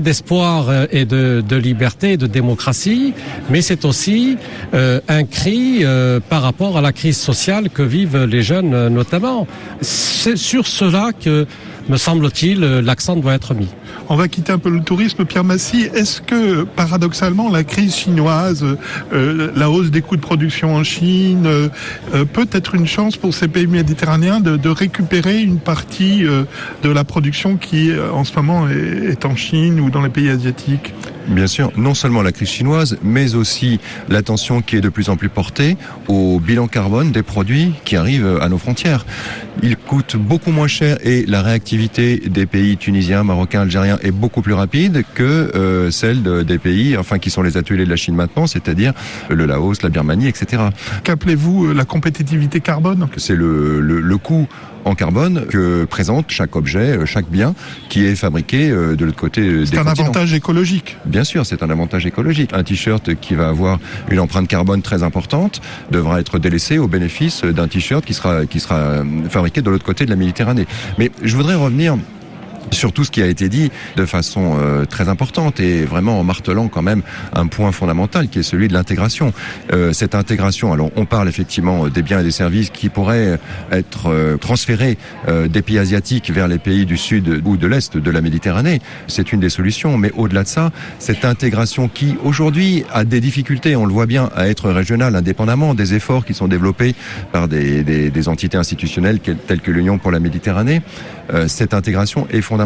d'espoir et de liberté et de démocratie, mais c'est aussi un cri par rapport à la crise sociale que vivent les jeunes notamment. C'est sur cela que, me semble-t-il, l'accent doit être mis. On va quitter un peu le tourisme. Pierre Massy, est-ce que, paradoxalement, la crise chinoise, la hausse des coûts de production en Chine, peut être une chance pour ces pays méditerranéens de récupérer une partie de la production qui, en ce moment, est en Chine ou dans les pays asiatiques ? Bien sûr, non seulement la crise chinoise, mais aussi l'attention qui est de plus en plus portée au bilan carbone des produits qui arrivent à nos frontières. Ils coûtent beaucoup moins cher et la réactivité des pays tunisiens, marocains, algériens est beaucoup plus rapide que celle des pays, enfin qui sont les ateliers de la Chine maintenant, c'est-à-dire le Laos, la Birmanie, etc. Qu'appelez-vous la compétitivité carbone ? C'est le coût en carbone que présente chaque objet, chaque bien qui est fabriqué de l'autre côté des continents. C'est un avantage écologique. Bien sûr, c'est un avantage écologique. Un t-shirt qui va avoir une empreinte carbone très importante devra être délaissé au bénéfice d'un t-shirt qui sera fabriqué de l'autre côté de la Méditerranée. Mais je voudrais revenir sur tout ce qui a été dit de façon très importante et vraiment en martelant quand même un point fondamental qui est celui de l'intégration. Cette intégration, alors on parle effectivement des biens et des services qui pourraient être transférés des pays asiatiques vers les pays du sud ou de l'est de la Méditerranée. C'est une des solutions, mais au-delà de ça, cette intégration qui aujourd'hui a des difficultés, on le voit bien, à être régionale, indépendamment des efforts qui sont développés par des entités institutionnelles telles que l'Union pour la Méditerranée, cette intégration est fondamentale.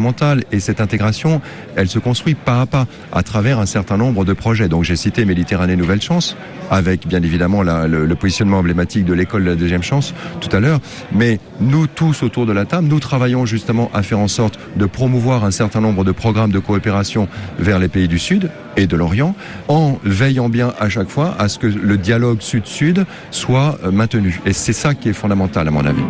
Et cette intégration, elle se construit pas à pas à travers un certain nombre de projets. Donc j'ai cité Méditerranée Nouvelle Chance, avec bien évidemment le positionnement emblématique de l'école de la deuxième chance tout à l'heure. Mais nous tous autour de la table, nous travaillons justement à faire en sorte de promouvoir un certain nombre de programmes de coopération vers les pays du Sud et de l'Orient, en veillant bien à chaque fois à ce que le dialogue Sud-Sud soit maintenu. Et c'est ça qui est fondamental à mon avis.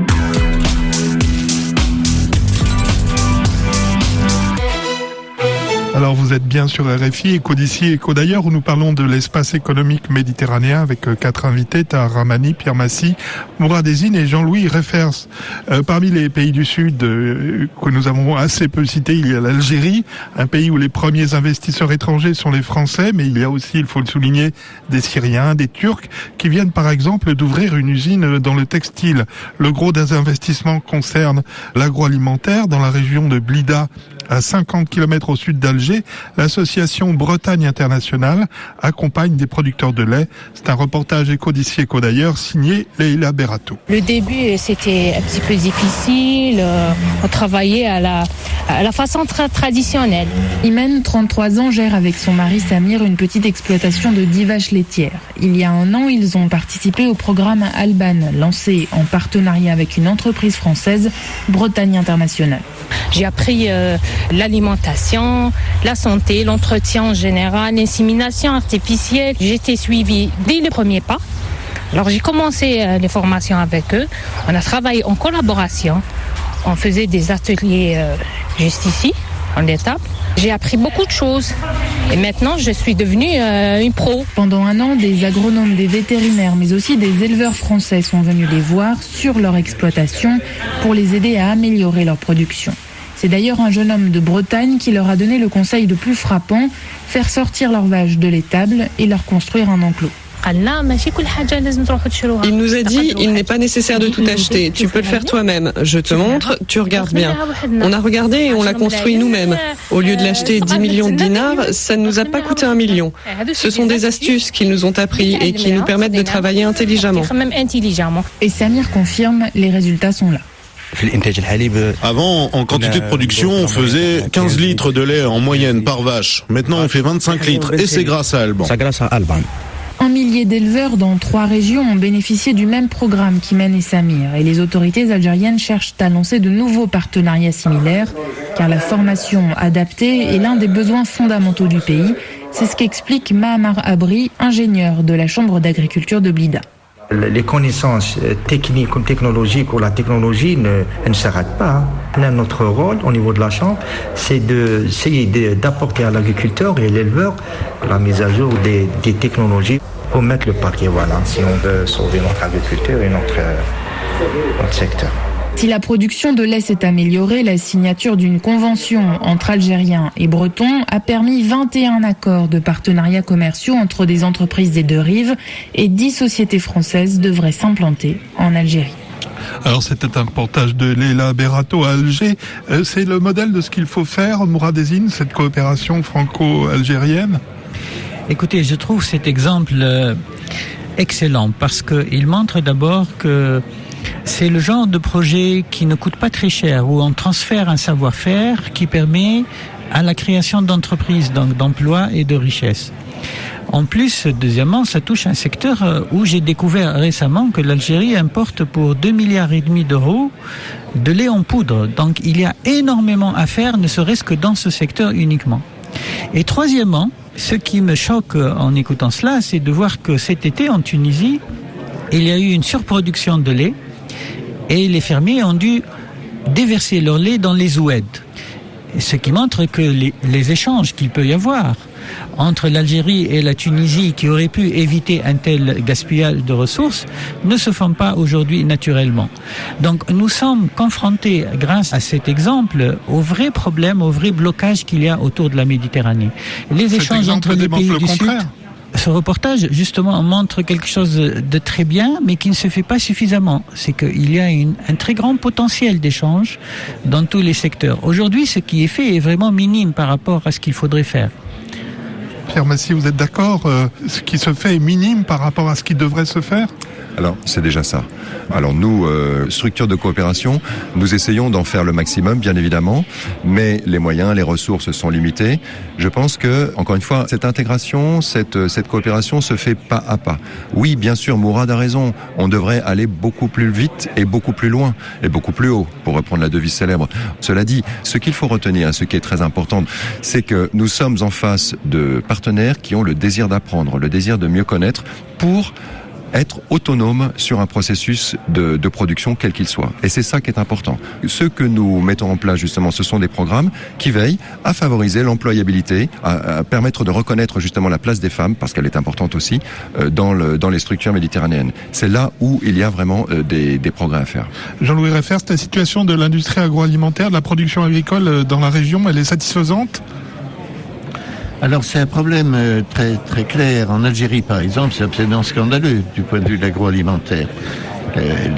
Alors vous êtes bien sur RFI, Éco d'ici, Éco d'ailleurs, où nous parlons de l'espace économique méditerranéen avec 4 invités, Tahar Rahmani, Pierre Massy, Mourad Ezzine et Jean-Louis Refers. Parmi les pays du Sud que nous avons assez peu cités, il y a l'Algérie, un pays où les premiers investisseurs étrangers sont les Français, mais il y a aussi, il faut le souligner, des Syriens, des Turcs, qui viennent par exemple d'ouvrir une usine dans le textile. Le gros des investissements concerne l'agroalimentaire dans la région de Blida, à 50 km au sud d'Alger. L'association Bretagne Internationale accompagne des producteurs de lait. C'est un reportage Éco d'ici, Éco d'ailleurs, signé Leïla Berato. Le début, c'était un petit peu difficile. On travaillait à la façon traditionnelle. Imen, 33 ans, gère avec son mari Samir une petite exploitation de 10 vaches laitières. Il y a un an, ils ont participé au programme Alban, lancé en partenariat avec une entreprise française, Bretagne Internationale. J'ai appris l'alimentation, la santé, l'entretien en général, l'insémination artificielle. J'ai été suivie dès le premier pas. Alors j'ai commencé les formations avec eux. On a travaillé en collaboration. On faisait des ateliers juste ici, en étape. J'ai appris beaucoup de choses. Et maintenant, je suis devenue une pro. Pendant un an, des agronomes, des vétérinaires, mais aussi des éleveurs français sont venus les voir sur leur exploitation pour les aider à améliorer leur production. C'est d'ailleurs un jeune homme de Bretagne qui leur a donné le conseil le plus frappant, faire sortir leurs vaches de l'étable et leur construire un enclos. Il nous a dit, il n'est pas nécessaire de tout acheter, tu peux le faire toi-même. Je te montre, tu regardes bien. On a regardé et on l'a construit nous-mêmes. Au lieu de l'acheter 10 millions de dinars, ça ne nous a pas coûté 1 million. Ce sont des astuces qu'ils nous ont appris et qui nous permettent de travailler intelligemment. Et Samir confirme, les résultats sont là. Avant, en quantité de production, on faisait 15 litres de lait en moyenne par vache. Maintenant, on fait 25 litres et c'est grâce à Alban. 1 millier d'éleveurs dans 3 régions ont bénéficié du même programme qu'Imen et Samir. Et les autorités algériennes cherchent à lancer de nouveaux partenariats similaires, car la formation adaptée est l'un des besoins fondamentaux du pays. C'est ce qu'explique Mahamar Abri, ingénieur de la Chambre d'agriculture de Blida. Les connaissances techniques ou technologiques ou la technologie ne s'arrêtent pas. Notre rôle au niveau de la Chambre, c'est d'essayer d'apporter à l'agriculteur et à l'éleveur la mise à jour des technologies pour mettre le paquet, si on veut sauver notre agriculture et notre secteur. Si la production de lait s'est améliorée, la signature d'une convention entre Algériens et Bretons a permis 21 accords de partenariats commerciaux entre des entreprises des deux rives et 10 sociétés françaises devraient s'implanter en Algérie. Alors c'était un reportage de Leila Berato à Alger. C'est le modèle de ce qu'il faut faire, Mouradezine, cette coopération franco-algérienne ? Écoutez, je trouve cet exemple excellent parce qu'il montre d'abord que c'est le genre de projet qui ne coûte pas très cher, où on transfère un savoir-faire qui permet à la création d'entreprises, donc d'emplois et de richesses. En plus, deuxièmement, ça touche un secteur où j'ai découvert récemment que l'Algérie importe pour 2,5 milliards d'euros de lait en poudre. Donc il y a énormément à faire, ne serait-ce que dans ce secteur uniquement. Et troisièmement, ce qui me choque en écoutant cela, c'est de voir que cet été en Tunisie, il y a eu une surproduction de lait et les fermiers ont dû déverser leur lait dans les oueds. Ce qui montre que les échanges qu'il peut y avoir entre l'Algérie et la Tunisie qui auraient pu éviter un tel gaspillage de ressources ne se font pas aujourd'hui naturellement. Donc nous sommes confrontés, grâce à cet exemple, au vrai problème, au vrai blocage qu'il y a autour de la Méditerranée. Les échanges entre les pays du Sud... Ce reportage, justement, montre quelque chose de très bien, mais qui ne se fait pas suffisamment. C'est qu'il y a un très grand potentiel d'échange dans tous les secteurs. Aujourd'hui, ce qui est fait est vraiment minime par rapport à ce qu'il faudrait faire. Pierre Massy, vous êtes d'accord ? Ce qui se fait est minime par rapport à ce qui devrait se faire ? Alors, c'est déjà ça. Alors nous, structure de coopération, nous essayons d'en faire le maximum, bien évidemment, mais les moyens, les ressources sont limités. Je pense que, encore une fois, cette intégration, cette coopération se fait pas à pas. Oui, bien sûr, Mourad a raison, on devrait aller beaucoup plus vite et beaucoup plus loin, et beaucoup plus haut, pour reprendre la devise célèbre. Cela dit, ce qu'il faut retenir, ce qui est très important, c'est que nous sommes en face de partenaires qui ont le désir d'apprendre, le désir de mieux connaître pour être autonome sur un processus de production quel qu'il soit. Et c'est ça qui est important. Ce que nous mettons en place justement, ce sont des programmes qui veillent à favoriser l'employabilité, à permettre de reconnaître justement la place des femmes, parce qu'elle est importante aussi, dans les structures méditerranéennes. C'est là où il y a vraiment des progrès à faire. Jean-Louis Reffers, la situation de l'industrie agroalimentaire, de la production agricole dans la région, elle est satisfaisante ? Alors c'est un problème très très clair. En Algérie par exemple, c'est absolument scandaleux du point de vue de l'agroalimentaire.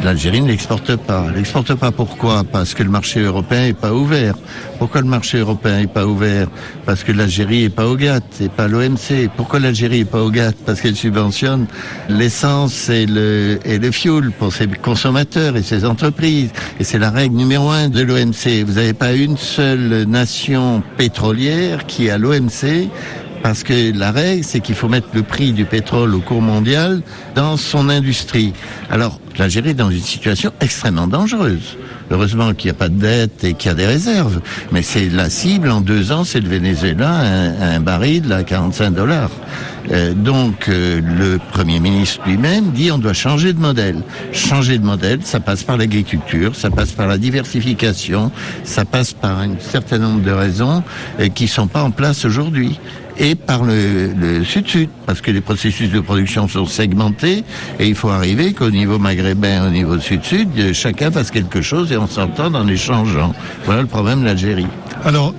L'Algérie ne l'exporte pas. Elle l'exporte pas pourquoi ? Parce que le marché européen est pas ouvert. Pourquoi le marché européen est pas ouvert ? Parce que l'Algérie est pas au GATT, et pas l'OMC. Pourquoi l'Algérie est pas au GATT ? Parce qu'elle subventionne l'essence et le fuel pour ses consommateurs et ses entreprises. Et c'est la règle numéro 1 de l'OMC. Vous n'avez pas une seule nation pétrolière qui est à l'OMC. Parce que la règle, c'est qu'il faut mettre le prix du pétrole au cours mondial dans son industrie. Alors, l'Algérie est dans une situation extrêmement dangereuse. Heureusement qu'il n'y a pas de dette et qu'il y a des réserves. Mais c'est la cible, en 2 ans, c'est le Venezuela, un baril à $45. Donc, le Premier ministre lui-même dit on doit changer de modèle. Changer de modèle, ça passe par l'agriculture, ça passe par la diversification, ça passe par un certain nombre de raisons qui sont pas en place aujourd'hui. Et par le Sud-Sud, parce que les processus de production sont segmentés, et il faut arriver qu'au niveau maghrébin, au niveau Sud-Sud, chacun fasse quelque chose et on s'entende en échangeant. Voilà le problème de l'Algérie. Alors,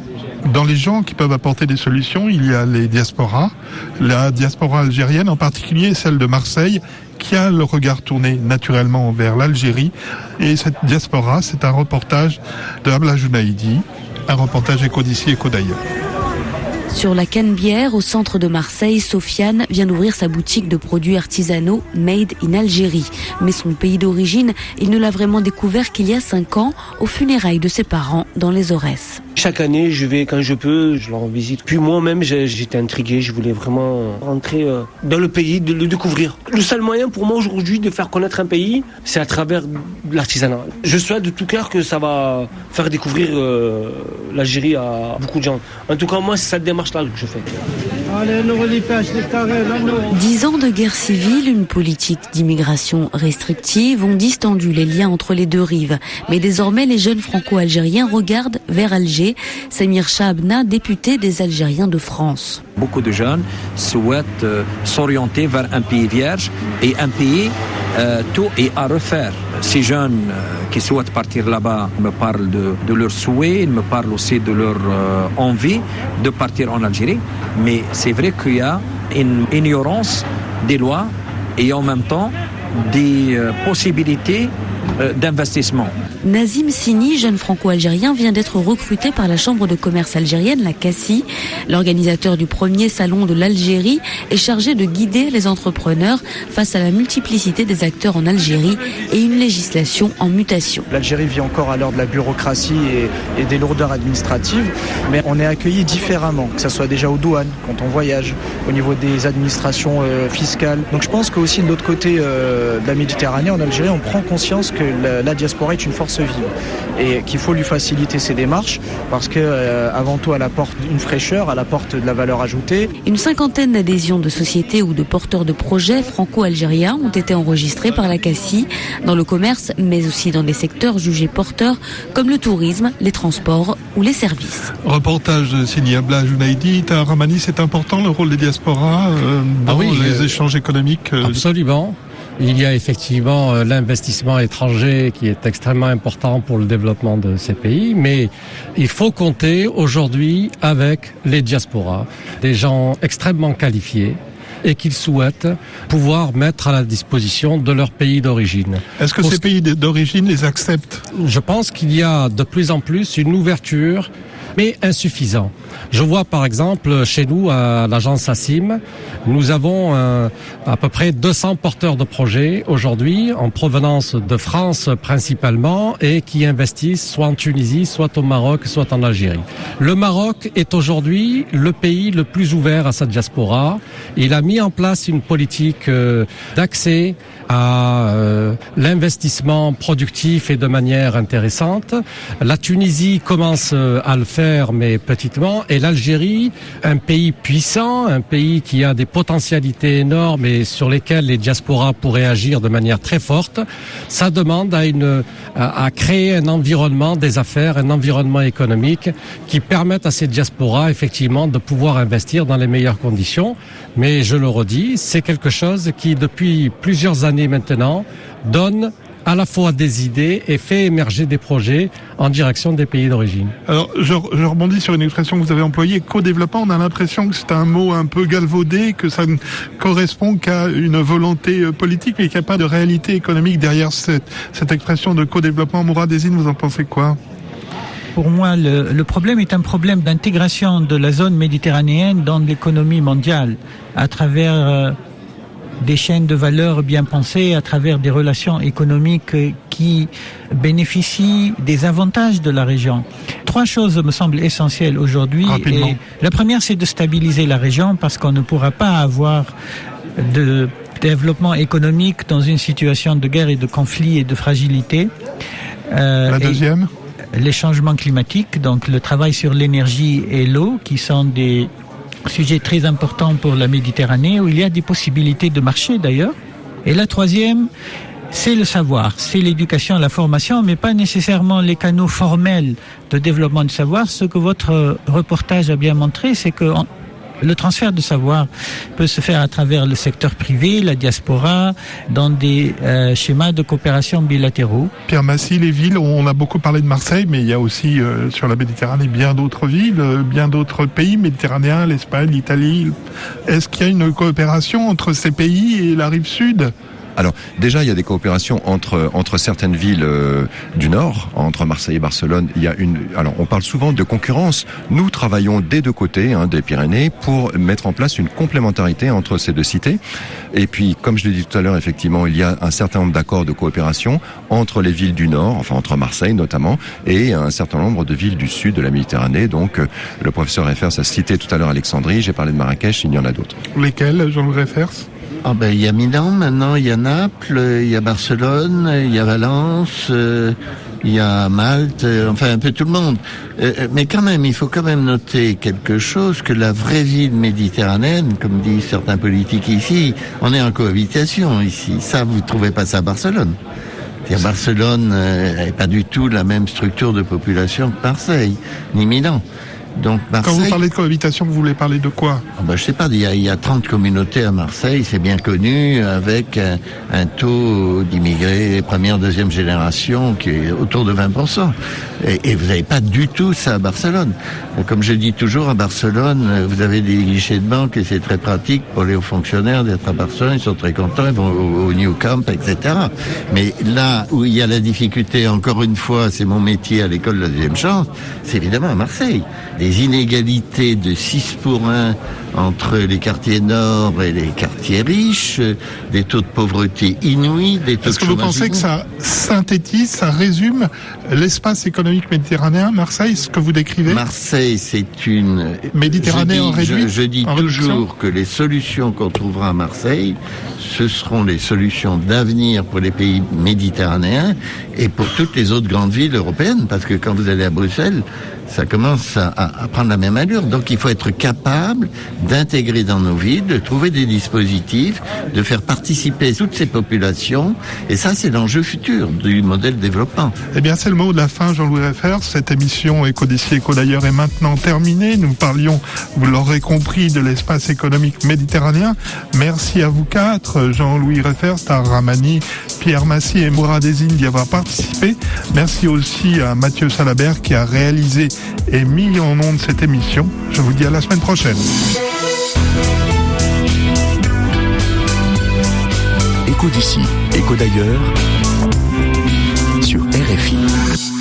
dans les gens qui peuvent apporter des solutions, il y a les diasporas, la diaspora algérienne, en particulier celle de Marseille, qui a le regard tourné naturellement vers l'Algérie. Et cette diaspora, c'est un reportage de Abla Jounaïdi, un reportage Éco d'ici, Éco d'ailleurs. Sur la Canebière, au centre de Marseille, Sofiane vient d'ouvrir sa boutique de produits artisanaux Made in Algérie. Mais son pays d'origine, il ne l'a vraiment découvert qu'il y a 5 ans, aux funérailles de ses parents dans les Aurès. chaque année, je vais quand je peux, je leur rends visite. Puis moi-même, j'étais intrigué, je voulais vraiment rentrer dans le pays, de le découvrir. Le seul moyen pour moi aujourd'hui de faire connaître un pays, c'est à travers l'artisanat. Je souhaite de tout cœur que ça va faire découvrir l'Algérie à beaucoup de gens. En tout cas, moi, c'est cette démarche-là que je fais. 10 ans de guerre civile, une politique d'immigration restrictive ont distendu les liens entre les deux rives. Mais désormais, les jeunes franco-algériens regardent vers Alger. Samir Chabna, député des Algériens de France. Beaucoup de jeunes souhaitent s'orienter vers un pays vierge et un pays tout est à refaire. Ces jeunes qui souhaitent partir là-bas me parlent de leurs souhaits, ils me parlent aussi de leur envie de partir en Algérie. Mais c'est vrai qu'il y a une ignorance des lois et en même temps des possibilités d'investissement. Nazim Sini, jeune franco-algérien, vient d'être recruté par la chambre de commerce algérienne, la CACI. L'organisateur du premier salon de l'Algérie est chargé de guider les entrepreneurs face à la multiplicité des acteurs en Algérie et une législation en mutation. L'Algérie vit encore à l'heure de la bureaucratie et des lourdeurs administratives, mais on est accueilli différemment, que ce soit déjà aux douanes, quand on voyage, au niveau des administrations fiscales. Donc je pense qu'aussi de l'autre côté de la Méditerranée, en Algérie, on prend conscience que la diaspora est une force vive et qu'il faut lui faciliter ses démarches parce que avant tout elle apporte une fraîcheur, elle apporte de la valeur ajoutée. Une cinquantaine d'adhésions de sociétés ou de porteurs de projets franco-algériens ont été enregistrés par la CACI dans le commerce mais aussi dans des secteurs jugés porteurs comme le tourisme, les transports ou les services. Reportage de Sini Abla Jounaidi. Ramani, c'est important le rôle des diasporas dans les échanges économiques. Absolument. Il y a effectivement l'investissement étranger qui est extrêmement important pour le développement de ces pays, mais il faut compter aujourd'hui avec les diasporas, des gens extrêmement qualifiés et qu'ils souhaitent pouvoir mettre à la disposition de leur pays d'origine. Est-ce que ces pays d'origine les acceptent ? Je pense qu'il y a de plus en plus une ouverture, mais insuffisant. Je vois par exemple chez nous à l'agence ASIM, nous avons à peu près 200 porteurs de projets aujourd'hui en provenance de France principalement et qui investissent soit en Tunisie, soit au Maroc, soit en Algérie. Le Maroc est aujourd'hui le pays le plus ouvert à sa diaspora. Il a mis en place une politique d'accès à l'investissement productif et de manière intéressante. La Tunisie commence à le faire, mais petitement. Et l'Algérie, un pays puissant, un pays qui a des potentialités énormes et sur lesquelles les diasporas pourraient agir de manière très forte, ça demande à créer un environnement des affaires, un environnement économique qui permette à ces diasporas effectivement de pouvoir investir dans les meilleures conditions. Mais je le redis, c'est quelque chose qui depuis plusieurs années maintenant donne à la fois des idées et fait émerger des projets en direction des pays d'origine. Alors, je rebondis sur une expression que vous avez employée, co-développement. On a l'impression que c'est un mot un peu galvaudé, que ça ne correspond qu'à une volonté politique, mais qu'il n'y a pas de réalité économique derrière cette expression de co-développement. Mourad Ezzine, vous en pensez quoi ? Pour moi, le problème est un problème d'intégration de la zone méditerranéenne dans l'économie mondiale, à travers des chaînes de valeur bien pensées, à travers des relations économiques qui bénéficient des avantages de la région. 3 choses me semblent essentielles aujourd'hui. Et la première, c'est de stabiliser la région parce qu'on ne pourra pas avoir de développement économique dans une situation de guerre et de conflit et de fragilité. La deuxième ? Les changements climatiques, donc le travail sur l'énergie et l'eau, qui sont des sujets très importants pour la Méditerranée, où il y a des possibilités de marché d'ailleurs. Et la troisième, c'est le savoir, c'est l'éducation, la formation, mais pas nécessairement les canaux formels de développement du savoir. Ce que votre reportage a bien montré, c'est que le transfert de savoir peut se faire à travers le secteur privé, la diaspora, dans des schémas de coopération bilatéraux. Pierre Massy, les villes, on a beaucoup parlé de Marseille, mais il y a aussi sur la Méditerranée bien d'autres villes, bien d'autres pays méditerranéens, l'Espagne, l'Italie. Est-ce qu'il y a une coopération entre ces pays et la rive sud ? Alors déjà, il y a des coopérations entre certaines villes du Nord, entre Marseille et Barcelone. Alors on parle souvent de concurrence. Nous travaillons des deux côtés des Pyrénées pour mettre en place une complémentarité entre ces deux cités. Et puis, comme je l'ai dit tout à l'heure, effectivement, il y a un certain nombre d'accords de coopération entre les villes du Nord, enfin entre Marseille notamment, et un certain nombre de villes du Sud de la Méditerranée. Donc, le professeur Reifers a cité tout à l'heure Alexandrie, j'ai parlé de Marrakech, il y en a d'autres. Lesquels, Jean-Louis Reifers ? Il y a Milan maintenant, il y a Naples, il y a Barcelone, il y a Valence, il y a Malte, enfin un peu tout le monde. Mais quand même, il faut quand même noter quelque chose, que la vraie ville méditerranéenne, comme disent certains politiques ici, on est en cohabitation ici. Ça, vous ne trouvez pas ça à Barcelone. Barcelone n'est pas du tout la même structure de population que Marseille, ni Milan. Donc Marseille, quand vous parlez de cohabitation, vous voulez parler de quoi ? Je sais pas, il y a 30 communautés à Marseille, c'est bien connu, avec un taux d'immigrés première, deuxième génération qui est autour de 20%. Et vous n'avez pas du tout ça à Barcelone. Comme je dis toujours, à Barcelone, vous avez des guichets de banque et c'est très pratique pour les hauts fonctionnaires d'être à Barcelone, ils sont très contents, ils vont au New Camp, etc. Mais là où il y a la difficulté, encore une fois, c'est mon métier à l'école de la deuxième chance, c'est évidemment à Marseille. Des inégalités de 6 pour 1 entre les quartiers nord et les quartiers riches, des taux de pauvreté inouïs, des taux de chômage. Est-ce que vous pensez que ça synthétise, ça résume l'espace économique méditerranéen, Marseille, ce que vous décrivez ? Marseille, c'est une... Méditerranée en réduit ? Je dis toujours que les solutions qu'on trouvera à Marseille, ce seront les solutions d'avenir pour les pays méditerranéens et pour toutes les autres grandes villes européennes, parce que quand vous allez à Bruxelles, ça commence à prendre la même allure. Donc il faut être capable d'intégrer dans nos villes, de trouver des dispositifs, de faire participer toutes ces populations. Et ça, c'est l'enjeu futur du modèle développement. Eh bien, c'est le mot de la fin, Jean-Louis Reifers. Cette émission Éco d'ici, Éco d'ailleurs est maintenant terminée. Nous parlions, vous l'aurez compris, de l'espace économique méditerranéen. Merci à vous quatre, Jean-Louis Reifers, Tahar Rahmani, Pierre Massy et Mourad Ezzine d'y avoir participé. Merci aussi à Mathieu Salabert qui a réalisé et mis en onde cette émission. Je vous dis à la semaine prochaine. Éco d'ici, Éco d'ailleurs sur RFI.